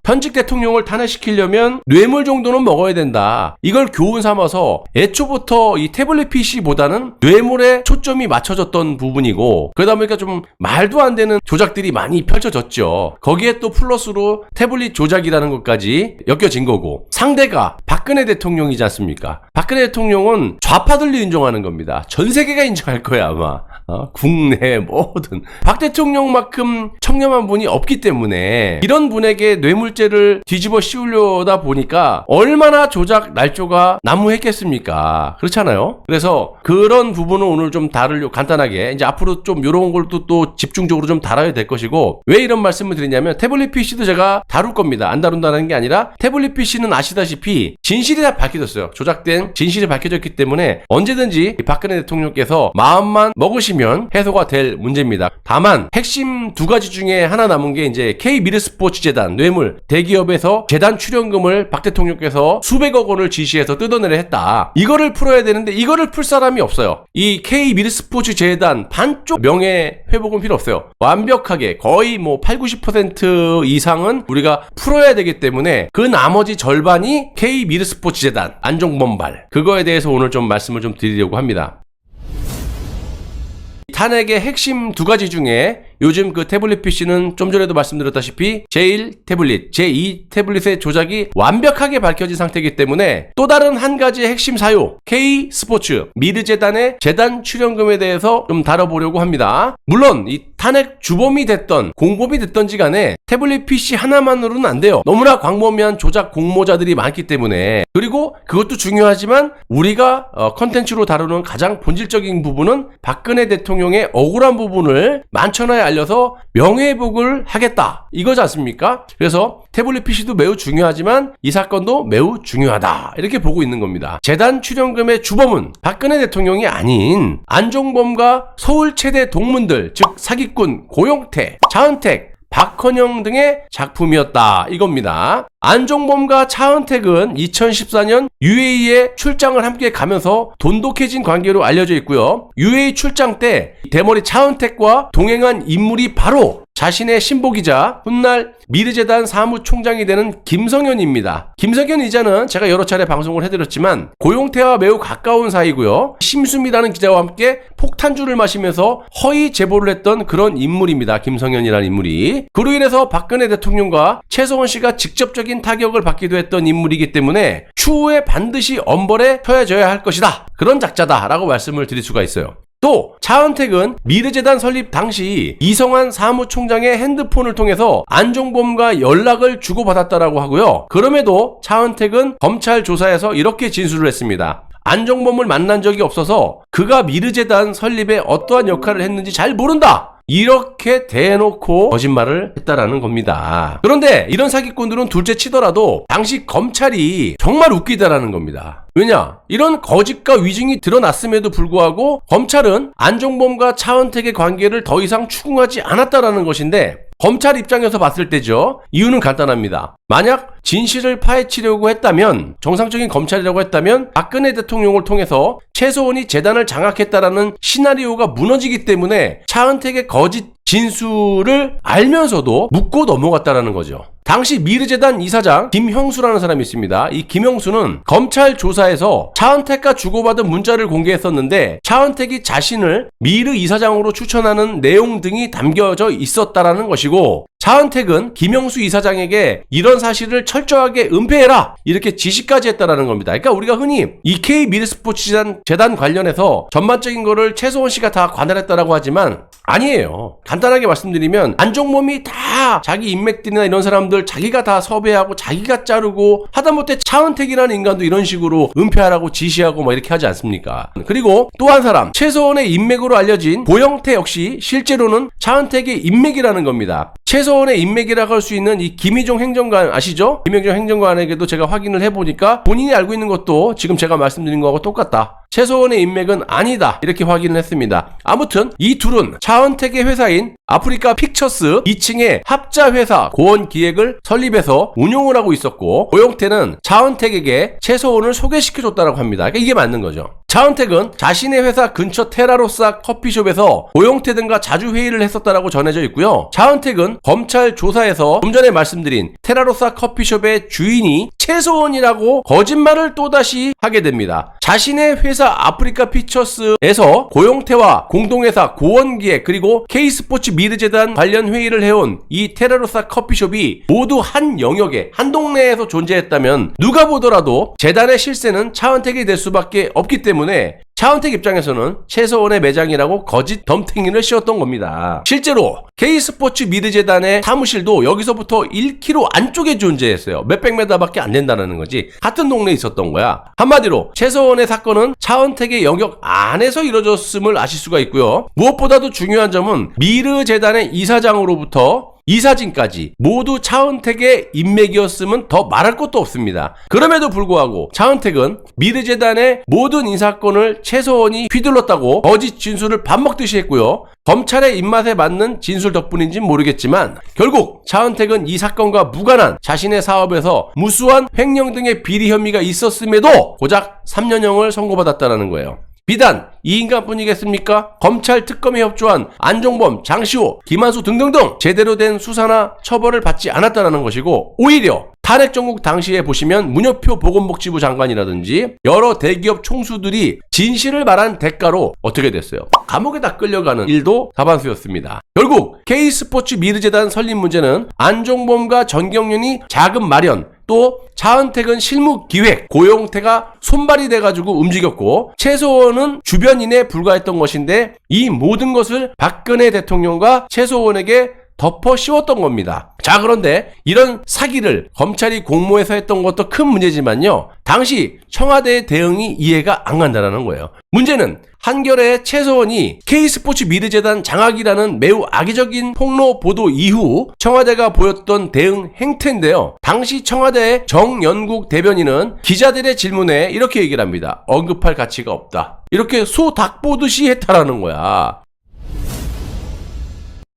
현직 대통령을 탄핵시키려면 뇌물 정도는 먹어야 된다. 이걸 교훈 삼아서 애초부터 이 태블릿 PC보다는 뇌물에 초점이 맞춰졌던 부분이고, 그러다 보니까 좀 말도 안 되는 조작들이 많이 펼쳐졌죠. 거기에 또 플러스로 태블릿 조작이라는 것까지 엮여진 거고, 상대가 박근혜 대통령이지 않습니까? 박근혜 대통령은 좌파들도 인정하는 겁니다. 전 세계가 인정할 거야 아마. 국내 뭐든 박 대통령만큼 청렴한 분이 없기 때문에 이런 분에게 뇌물죄를 뒤집어 씌우려다 보니까 얼마나 조작 날조가 난무했겠습니까? 그렇잖아요. 그래서 그런 부분은 오늘 좀 다루려고 간단하게, 이제 앞으로 좀 이런 걸도 또 집중적으로 좀 다뤄야 될 것이고, 왜 이런 말씀을 드리냐면 태블릿 PC도 제가 다룰 겁니다. 안 다룬다는 게 아니라 태블릿 PC는 아시다시피 진실이 다 밝혀졌어요. 조작된 진실이 밝혀졌기 때문에 언제든지 박근혜 대통령께서 마음만 먹으시면 해소가 될 문제입니다. 다만 핵심 두 가지 중에 하나 남은 게 이제 K미르스포츠재단 뇌물, 대기업에서 재단 출연금을 박 대통령께서 수백억 원을 지시해서 뜯어내려 했다. 이거를 풀어야 되는데 이거를 풀 사람이 없어요. 이 K미르스포츠재단 반쪽 명예 회복은 필요 없어요. 완벽하게 거의 뭐 80-90% 이상은 우리가 풀어야 되기 때문에 그 나머지 절반이 K미르스포츠재단 안종범발, 그거에 대해서 오늘 좀 말씀을 좀 드리려고 합니다. 탄핵의 핵심 두 가지 중에 요즘 그 태블릿 PC는 좀 전에도 말씀드렸다시피 제1 태블릿, 제2 태블릿의 조작이 완벽하게 밝혀진 상태이기 때문에 또 다른 한 가지의 핵심 사유, K스포츠, 미르재단의 재단 출연금에 대해서 좀 다뤄보려고 합니다. 물론 이 탄핵 주범이 됐던 공범이 됐던지 간에 태블릿 PC 하나만으로는 안 돼요. 너무나 광범위한 조작 공모자들이 많기 때문에. 그리고 그것도 중요하지만 우리가 컨텐츠로 다루는 가장 본질적인 부분은 박근혜 대통령의 억울한 부분을 만천하에 알려서 명예회복을 하겠다, 이거지 않습니까? 그래서 태블릿 PC도 매우 중요하지만 이 사건도 매우 중요하다, 이렇게 보고 있는 겁니다. 재단 출연금의 주범은 박근혜 대통령이 아닌 안종범과 서울 최대 동문들, 즉 사기꾼 고용태, 차은택, 박헌영 등의 작품이었다, 이겁니다. 안종범과 차은택은 2014년 UAE에 출장을 함께 가면서 돈독해진 관계로 알려져 있고요. UAE 출장 때 대머리 차은택과 동행한 인물이 바로 자신의 신복이자 훗날 미르재단 사무총장이 되는 김성현입니다. 김성현 이자는 제가 여러 차례 방송을 해드렸지만 고용태와 매우 가까운 사이고요. 심수미라는 기자와 함께 폭탄주를 마시면서 허위 제보를 했던 그런 인물입니다. 김성현이라는 인물이. 그로 인해서 박근혜 대통령과 최서원 씨가 직접적인 타격을 받기도 했던 인물이기 때문에 추후에 반드시 엄벌에 처해져야 할 것이다, 그런 작자다라고 말씀을 드릴 수가 있어요. 또 차은택은 미르재단 설립 당시 이성환 사무총장의 핸드폰을 통해서 안종범과 연락을 주고받았다라고 하고요. 그럼에도 차은택은 검찰 조사에서 이렇게 진술을 했습니다. 안종범을 만난 적이 없어서 그가 미르재단 설립에 어떠한 역할을 했는지 잘 모른다, 이렇게 대놓고 거짓말을 했다라는 겁니다. 그런데 이런 사기꾼들은 둘째 치더라도 당시 검찰이 정말 웃기다라는 겁니다. 왜냐? 이런 거짓과 위증이 드러났음에도 불구하고 검찰은 안종범과 차은택의 관계를 더 이상 추궁하지 않았다라는 것인데, 검찰 입장에서 봤을 때죠. 이유는 간단합니다. 만약 진실을 파헤치려고 했다면, 정상적인 검찰이라고 했다면 박근혜 대통령을 통해서 최서원이 재단을 장악했다라는 시나리오가 무너지기 때문에 차은택의 거짓 진술을 알면서도 묻고 넘어갔다라는 거죠. 당시 미르재단 이사장 김형수라는 사람이 있습니다. 이 김형수는 검찰 조사에서 차은택과 주고받은 문자를 공개했었는데 차은택이 자신을 미르 이사장으로 추천하는 내용 등이 담겨져 있었다라는 것이고, 차은택은 김형수 이사장에게 이런 사실을 철저하게 은폐해라, 이렇게 지시까지 했다라는 겁니다. 그러니까 우리가 흔히 이 K미르스포츠 재단 관련해서 전반적인 거를 최서원 씨가 다 관할했다라고 하지만 아니에요. 간단하게 말씀드리면 안종범이 다 자기 인맥들이나 이런 사람들 자기가 다 섭외하고 자기가 자르고, 하다못해 차은택이라는 인간도 이런 식으로 은폐하라고 지시하고 뭐 이렇게 하지 않습니까? 그리고 또 한 사람, 최서원의 인맥으로 알려진 고영태 역시 실제로는 차은택의 인맥이라는 겁니다. 최서원의 인맥이라고 할 수 있는 이 김희종 행정관 아시죠? 김희종 행정관에게도 제가 확인을 해보니까 본인이 알고 있는 것도 지금 제가 말씀드린 거하고 똑같다. 최소원의 인맥은 아니다 이렇게 확인을 했습니다. 아무튼 이 둘은 차은택의 회사인 아프리카 픽처스 2층에 합자회사 고원기획을 설립해서 운용을 하고 있었고, 고용태는 차은택에게 최소원을 소개시켜줬다고 합니다. 그러니까 이게 맞는 거죠. 차은택은 자신의 회사 근처 테라로사 커피숍에서 고용태 등과 자주 회의를 했었다라고 전해져 있고요. 차은택은 검찰 조사에서 좀 전에 말씀드린 테라로사 커피숍의 주인이 최소원이라고 거짓말을 또다시 하게 됩니다. 자신의 회사 아프리카 피처스에서 고용태와 공동회사 고원기획 그리고 K스포츠 미르재단 관련 회의를 해온 이 테라로사 커피숍이 모두 한 영역에 한 동네에서 존재했다면 누가 보더라도 재단의 실세는 차은택이 될 수밖에 없기 때문에 차은택 입장에서는 최소원의 매장이라고 거짓 덤탱이를 씌웠던 겁니다. 실제로 K스포츠 미르재단의 사무실도 여기서부터 1km 안쪽에 존재했어요. 몇백 미터밖에 안 된다는 거지. 같은 동네에 있었던 거야. 한마디로 최소원의 사건은 차은택의 영역 안에서 이루어졌음을 아실 수가 있고요. 무엇보다도 중요한 점은 미르재단의 이사장으로부터 이사진까지 모두 차은택의 인맥이었으면 더 말할 것도 없습니다. 그럼에도 불구하고 차은택은 미르재단의 모든 인사건을 최소원이 휘둘렀다고 거짓 진술을 밥 먹듯이 했고요. 검찰의 입맛에 맞는 진술 덕분인지는 모르겠지만 결국 차은택은 이 사건과 무관한 자신의 사업에서 무수한 횡령 등의 비리 혐의가 있었음에도 고작 3년형을 선고받았다는 거예요. 비단 이 인간뿐이겠습니까? 검찰 특검에 협조한 안종범, 장시호, 김한수 등등등 제대로 된 수사나 처벌을 받지 않았다는 것이고, 오히려 탄핵 정국 당시에 보시면 문여표 보건복지부 장관이라든지 여러 대기업 총수들이 진실을 말한 대가로 어떻게 됐어요? 감옥에다 끌려가는 일도 다반수였습니다. 결국 K스포츠 미르재단 설립 문제는 안종범과 전경련이 자금 마련, 또 차은택은 실무 기획, 고용태가 손발이 돼가지고 움직였고 최소원은 주변인에 불과했던 것인데, 이 모든 것을 박근혜 대통령과 최소원에게 덮어 씌웠던 겁니다. 자, 그런데 이런 사기를 검찰이 공모해서 했던 것도 큰 문제지만요, 당시 청와대의 대응이 이해가 안 간다는 거예요. 문제는 한겨레 최소원이 K스포츠 미르재단 장악이라는 매우 악의적인 폭로 보도 이후 청와대가 보였던 대응 행태인데요. 당시 청와대의 정연국 대변인은 기자들의 질문에 이렇게 얘기를 합니다. 언급할 가치가 없다. 이렇게 소 닭 보듯이 했다라는 거야.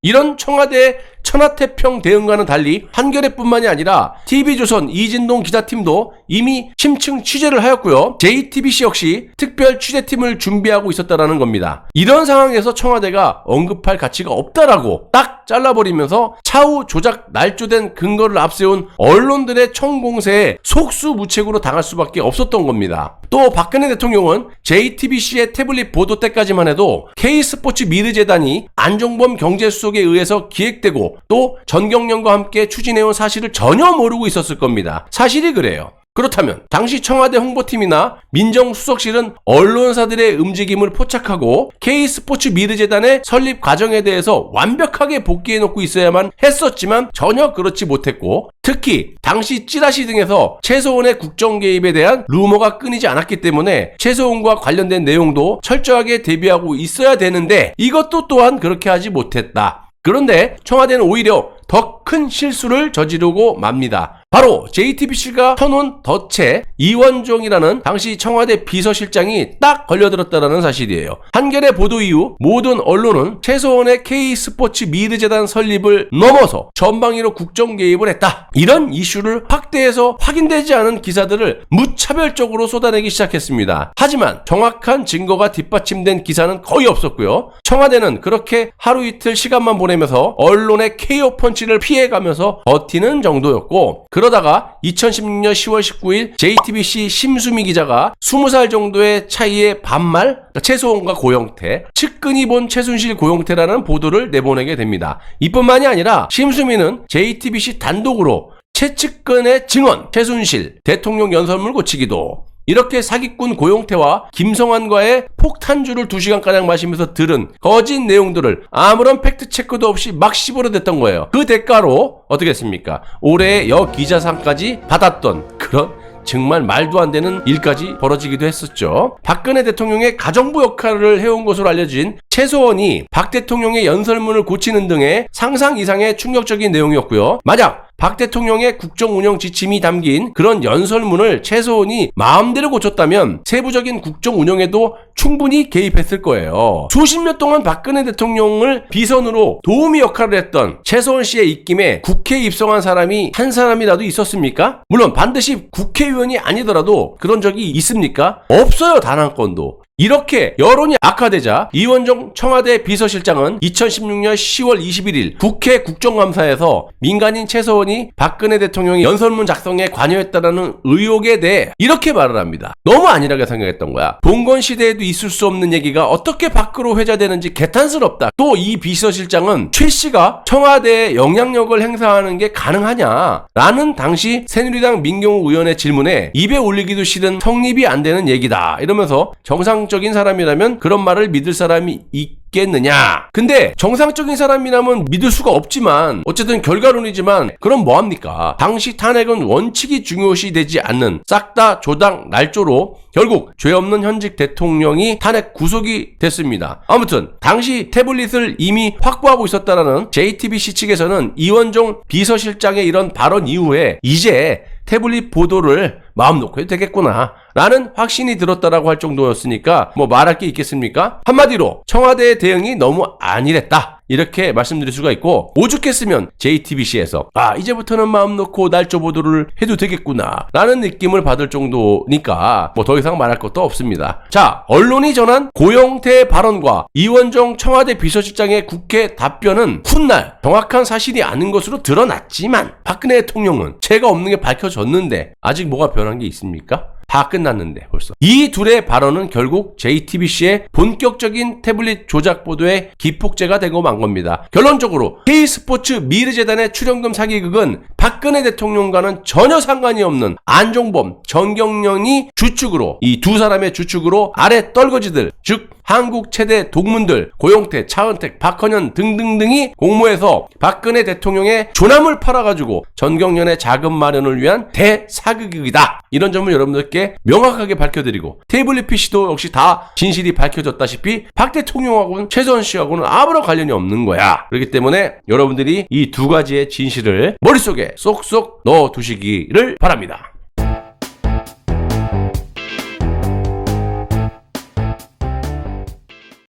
이런 청와대의 천하태평 대응과는 달리 한겨레뿐만이 아니라 TV조선 이진동 기자팀도 이미 심층 취재를 하였고요. JTBC 역시 특별 취재팀을 준비하고 있었다는 겁니다. 이런 상황에서 청와대가 언급할 가치가 없다라고 딱 잘라버리면서 차후 조작 날조된 근거를 앞세운 언론들의 청공세에 속수무책으로 당할 수밖에 없었던 겁니다. 또 박근혜 대통령은 JTBC의 태블릿 보도 때까지만 해도 K스포츠 미르재단이 안종범 경제수석에 의해서 기획되고 또 전경련과 함께 추진해온 사실을 전혀 모르고 있었을 겁니다. 사실이 그래요. 그렇다면 당시 청와대 홍보팀이나 민정수석실은 언론사들의 움직임을 포착하고 K스포츠 미르재단의 설립 과정에 대해서 완벽하게 복귀해놓고 있어야만 했었지만 전혀 그렇지 못했고, 특히 당시 찌라시 등에서 최소원의 국정 개입에 대한 루머가 끊이지 않았기 때문에 최소원과 관련된 내용도 철저하게 대비하고 있어야 되는데 이것도 또한 그렇게 하지 못했다. 그런데 청와대는 오히려 더 큰 실수를 저지르고 맙니다. 바로 JTBC가 펴놓은 덫에 이원종이라는 당시 청와대 비서실장이 딱 걸려들었다는 사실이에요. 한겨레 보도 이후 모든 언론은 최소원의 K스포츠 미르재단 설립을 넘어서 전방위로 국정 개입을 했다, 이런 이슈를 확대해서 확인되지 않은 기사들을 무차별적으로 쏟아내기 시작했습니다. 하지만 정확한 증거가 뒷받침된 기사는 거의 없었고요. 청와대는 그렇게 하루 이틀 시간만 보내면서 언론의 KO 펀치를 피해가면서 버티는 정도였고, 그러다가 2016년 10월 19일 JTBC 심수미 기자가 20살 정도의 차이의 반말, 최소원과 고용태, 측근이 본 최순실 고용태라는 보도를 내보내게 됩니다. 이뿐만이 아니라 심수미는 JTBC 단독으로 최측근의 증언, 최순실, 대통령 연설문 고치기도, 이렇게 사기꾼 고용태와 김성환과의 폭탄주를 2시간가량 마시면서 들은 거짓 내용들을 아무런 팩트체크도 없이 막 씹어내댔던 거예요. 그 대가로 어떻게 했습니까? 올해의 여기자상까지 받았던 그런 정말 말도 안 되는 일까지 벌어지기도 했었죠. 박근혜 대통령의 가정부 역할을 해온 것으로 알려진 최소원이 박 대통령의 연설문을 고치는 등의 상상 이상의 충격적인 내용이었고요. 만약 박 대통령의 국정운영 지침이 담긴 그런 연설문을 최소원이 마음대로 고쳤다면 세부적인 국정운영에도 충분히 개입했을 거예요. 수십 년 동안 박근혜 대통령을 비선으로 도우미 역할을 했던 최소원 씨의 입김에 국회에 입성한 사람이 한 사람이라도 있었습니까? 물론 반드시 국회의원이 아니더라도 그런 적이 있습니까? 없어요, 단 한 건도. 이렇게 여론이 악화되자 이원종 청와대 비서실장은 2016년 10월 21일 국회 국정감사에서 민간인 최소원이 박근혜 대통령이 연설문 작성에 관여했다는 의혹에 대해 이렇게 말을 합니다. 너무 안일하게 생각했던 거야. 봉건 시대에도 있을 수 없는 얘기가 어떻게 밖으로 회자되는지 개탄스럽다. 또 이 비서실장은 최 씨가 청와대에 영향력을 행사하는 게 가능하냐? 라는 당시 새누리당 민경욱 의원의 질문에 입에 올리기도 싫은 성립이 안 되는 얘기다. 이러면서 정상적인 사람이라면 그런 말을 믿을 사람이 있겠느냐. 근데 정상적인 사람이라면 믿을 수가 없지만 어쨌든 결과론이지만 그럼 뭐합니까? 당시 탄핵은 원칙이 중요시 되지 않는 싹 다 조당 날조로 결국 죄 없는 현직 대통령이 탄핵 구속이 됐습니다. 아무튼 당시 태블릿을 이미 확보하고 있었다라는 JTBC 측에서는 이원종 비서실장의 이런 발언 이후에 이제 태블릿 보도를 마음 놓고 해도 되겠구나 라는 확신이 들었다라고 할 정도였으니까 뭐 말할 게 있겠습니까? 한마디로 청와대의 대응이 너무 안일했다 이렇게 말씀드릴 수가 있고, 오죽했으면 JTBC에서 이제부터는 마음 놓고 날조 보도를 해도 되겠구나 라는 느낌을 받을 정도니까 뭐 더 이상 말할 것도 없습니다. 자, 언론이 전한 고영태 발언과 이원종 청와대 비서실장의 국회 답변은 훗날 정확한 사실이 아닌 것으로 드러났지만 박근혜 대통령은 죄가 없는 게 밝혀졌는데 아직 뭐가 변한 게 있습니까? 다 끝났는데 벌써. 이 둘의 발언은 결국 JTBC의 본격적인 태블릿 조작 보도의 기폭제가 되고 만 겁니다. 결론적으로 K스포츠 미르재단의 출연금 사기극은 박근혜 대통령과는 전혀 상관이 없는 안종범, 정경련이 주축으로, 이 두 사람의 주축으로 아래 떨거지들, 즉 한국 최대 동문들 고영태, 차은택, 박헌현 등등등이 공모해서 박근혜 대통령의 조남을 팔아가지고 전경련의 자금 마련을 위한 대사극이다. 이런 점을 여러분들께 명확하게 밝혀드리고, 태블릿 PC도 역시 다 진실이 밝혀졌다시피 박 대통령하고는 최소원 씨하고는 아무런 관련이 없는 거야. 그렇기 때문에 여러분들이 이 두 가지의 진실을 머릿속에 쏙쏙 넣어두시기를 바랍니다.